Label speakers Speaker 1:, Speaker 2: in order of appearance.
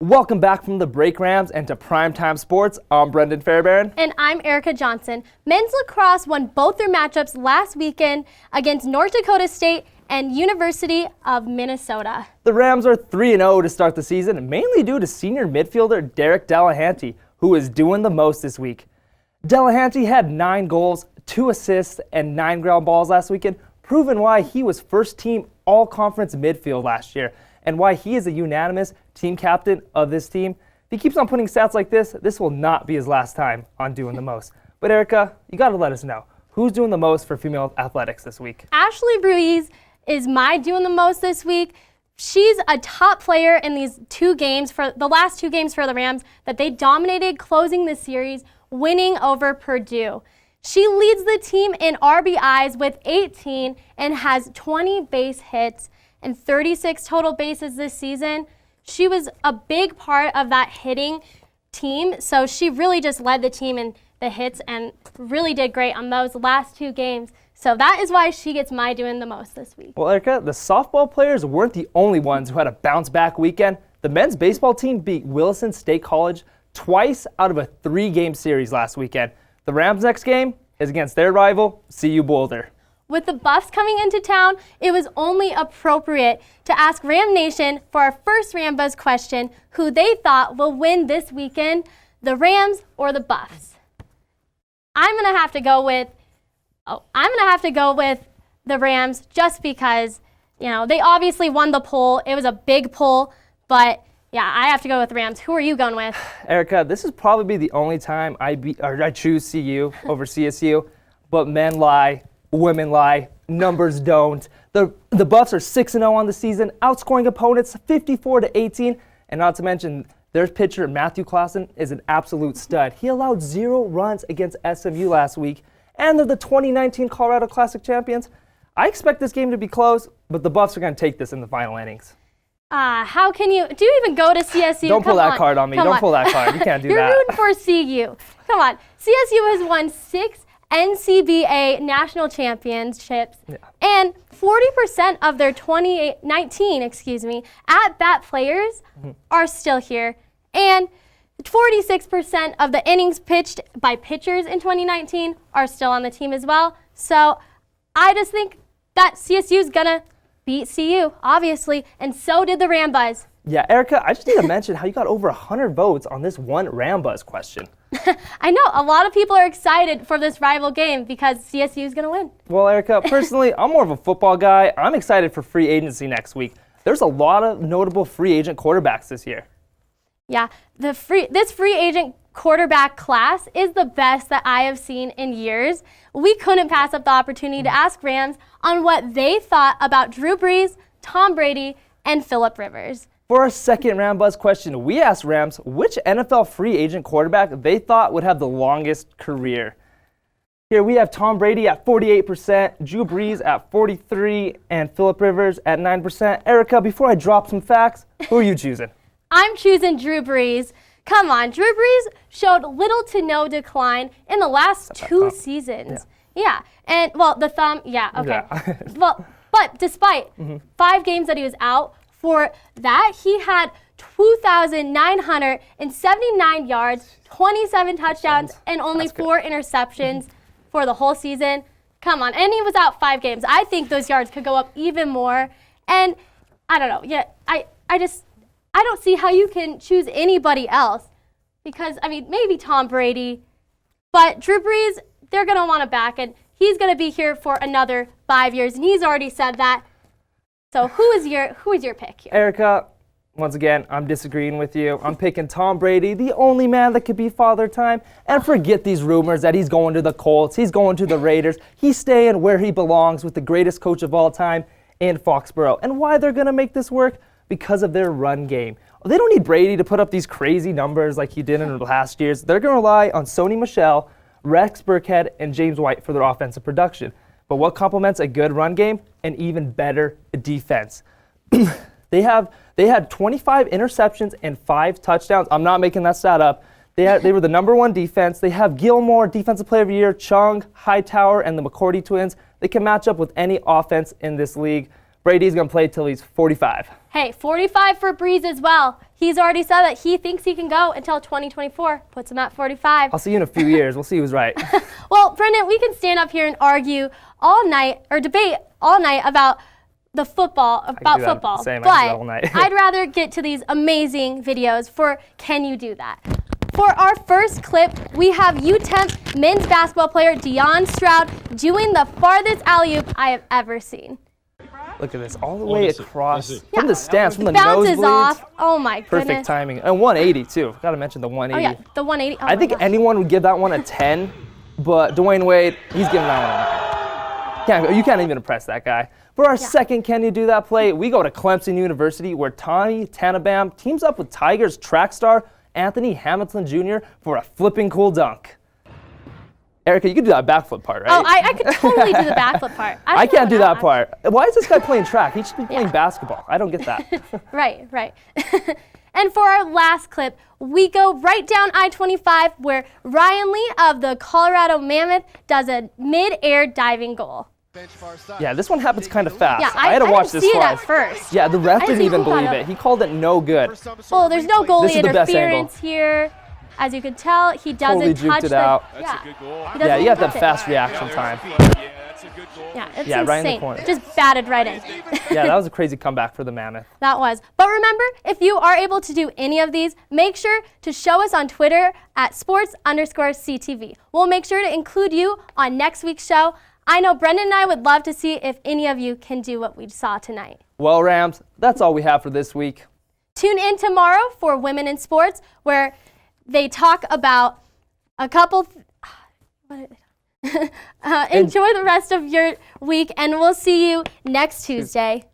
Speaker 1: Welcome back from the break, Rams, and to Primetime Sports. I'm Brendon Fairbairn.
Speaker 2: And I'm Erica Johnson. Men's lacrosse won both their matchups last weekend against North Dakota State and University of Minnesota.
Speaker 1: The Rams are 3-0 to start the season, mainly due to senior midfielder Deryk Delahanty, who is doing the most this week. Delahanty had 9 goals, 2 assists, and 9 ground balls last weekend, proving why he was first-team all-conference midfield last year, and why he is a unanimous team captain of this team. If he keeps on putting stats like this will not be his last time on Doing the Most. But Erica, you got to let us know, who's doing the most for female athletics this week?
Speaker 2: Ashley Ruiz is my doing the most this week. She's a top player in these 2 games, for the last 2 games for the Rams that they dominated, closing the series, winning over Purdue. She leads the team in RBIs with 18 and has 20 base hits and 36 total bases this season. She was a big part of that hitting team, so she really just led the team in the hits and really did great on those last 2 games. So that is why she gets my doing the most this week.
Speaker 1: Well, Erica, the softball players weren't the only ones who had a bounce-back weekend. The men's baseball team beat Wilson State College twice out of a 3-game series last weekend. The Rams' next game is against their rival, CU Boulder.
Speaker 2: With the Buffs coming into town, it was only appropriate to ask Ram Nation for our first Rambuzz question, who they thought will win this weekend, the Rams or the Buffs. I'm gonna have to go with the Rams just because, they obviously won the poll. It was a big poll, but yeah, I have to go with the Rams. Who are you going with?
Speaker 1: Erica, this is probably the only time I choose CU over CSU, but men lie. Women lie, numbers don't. The Buffs are 6-0 on the season, outscoring opponents 54-18, and not to mention their pitcher Matthew Clausen is an absolute stud. He allowed 0 runs against SMU last week, and they're the 2019 Colorado Classic champions. I expect this game to be close, but the Buffs are going to take this in the final innings.
Speaker 2: How can you? Do you even go to CSU?
Speaker 1: Don't pull that card on me. Don't pull that card. You can't do that.
Speaker 2: You're rooting for CU. Come on. CSU has won 6 NCBA national championships, and 40% of their 2019 at-bat players are still here, and 46% of the innings pitched by pitchers in 2019 are still on the team as well. So I just think that CSU is gonna beat CU, obviously, and so did the Rambuzz.
Speaker 1: Yeah, Erica, I just need to mention how you got over 100 votes on this one Rambuzz question.
Speaker 2: I know, a lot of people are excited for this rival game because CSU is going to win.
Speaker 1: Well, Erica, personally, I'm more of a football guy. I'm excited for free agency next week. There's a lot of notable free agent quarterbacks this year.
Speaker 2: Yeah, this free agent quarterback class is the best that I have seen in years. We couldn't pass up the opportunity to ask Rams on what they thought about Drew Brees, Tom Brady, and Phillip Rivers.
Speaker 1: For our second Rambuzz question, we asked Rams which NFL free agent quarterback they thought would have the longest career. Here we have Tom Brady at 48%, Drew Brees at 43%, and Phillip Rivers at 9%. Erica, before I drop some facts, who are you choosing?
Speaker 2: I'm choosing Drew Brees. Come on, Drew Brees showed little to no decline in the last 2 seasons. Yeah, and the thumb, okay. Yeah. But despite 5 games that he was out, for that, he had 2,979 yards, 27 touchdowns, and only 4 interceptions for the whole season. Come on, and he was out 5 games. I think those yards could go up even more. And I don't know. Yeah, I don't see how you can choose anybody else because maybe Tom Brady, but Drew Brees, they're gonna want it back, and he's gonna be here for another 5 years, and he's already said that. So who is your pick here?
Speaker 1: Erica, once again, I'm disagreeing with you. I'm picking Tom Brady, the only man that could be Father Time. And forget these rumors that he's going to the Colts, he's going to the Raiders. He's staying where he belongs with the greatest coach of all time in Foxborough. And why they're going to make this work? Because of their run game. They don't need Brady to put up these crazy numbers like he did in the last years. They're going to rely on Sony Michel, Rex Burkhead, and James White for their offensive production. But what complements a good run game? An even better defense. They had 25 interceptions and 5 touchdowns. I'm not making that stat up. They were the #1 defense. They have Gilmore, Defensive Player of the Year, Chung, Hightower, and the McCourty twins. They can match up with any offense in this league. Brady's going to play till he's 45.
Speaker 2: Hey, 45 for Brees as well. He's already said that he thinks he can go until 2024. Puts him at 45.
Speaker 1: I'll see you in a few years. We'll see who's right.
Speaker 2: Well, Brendon, we can stand up here and argue all night or debate all night about the football, about football.
Speaker 1: Same,
Speaker 2: but
Speaker 1: I do that all night.
Speaker 2: I'd rather get to these amazing videos for Can You Do That? For our first clip, we have UTEMP men's basketball player Deion Stroud doing the farthest alley-oop I have ever seen.
Speaker 1: Look at this, all the way across from the stands, from the
Speaker 2: bounces
Speaker 1: nosebleeds.
Speaker 2: Off. Oh my goodness.
Speaker 1: Perfect timing. And 180 too. Got to mention the 180.
Speaker 2: Oh yeah, the 180. Oh,
Speaker 1: I think anyone would give that one a 10, but Dwayne Wade, he's giving that one a 9. You can't even impress that guy. For our second Can You Do That play, we go to Clemson University where Tommy Tannenbaum teams up with Tigers track star Anthony Hamilton Jr. for a flipping cool dunk. Erica, you can do that backflip part, right?
Speaker 2: Oh, I could totally do the backflip part.
Speaker 1: I can't do that part. Why is this guy playing track? He should be playing basketball. I don't get that.
Speaker 2: Right. And for our last clip, we go right down I-25 where Ryan Lee of the Colorado Mammoth does a mid-air diving goal.
Speaker 1: Yeah, this one happens kind of fast.
Speaker 2: Yeah,
Speaker 1: I had to watch this
Speaker 2: see it
Speaker 1: twice.
Speaker 2: at first.
Speaker 1: Yeah, the ref
Speaker 2: I
Speaker 1: didn't
Speaker 2: see
Speaker 1: even
Speaker 2: who caught
Speaker 1: believe
Speaker 2: it.
Speaker 1: it. He called it no good.
Speaker 2: Well, there's no goalie
Speaker 1: This is the best
Speaker 2: interference
Speaker 1: angle.
Speaker 2: here. As you can tell, he doesn't
Speaker 1: Totally
Speaker 2: touch
Speaker 1: juked it
Speaker 2: the.
Speaker 1: out.
Speaker 2: Yeah,
Speaker 1: Yeah, you have that fast reaction time.
Speaker 2: Yeah, it's
Speaker 1: Yeah, right in the
Speaker 2: insane.
Speaker 1: corner.
Speaker 2: Just batted right in.
Speaker 1: Yeah, that was a crazy comeback for the Mammoth.
Speaker 2: That was. But remember, if you are able to do any of these, make sure to show us on Twitter at sports_CTV. We'll make sure to include you on next week's show. I know Brendon and I would love to see if any of you can do what we saw tonight.
Speaker 1: Well, Rams, that's all we have for this week.
Speaker 2: Tune in tomorrow for Women in Sports, where they talk about a couple. Enjoy the rest of your week, and we'll see you next Tuesday.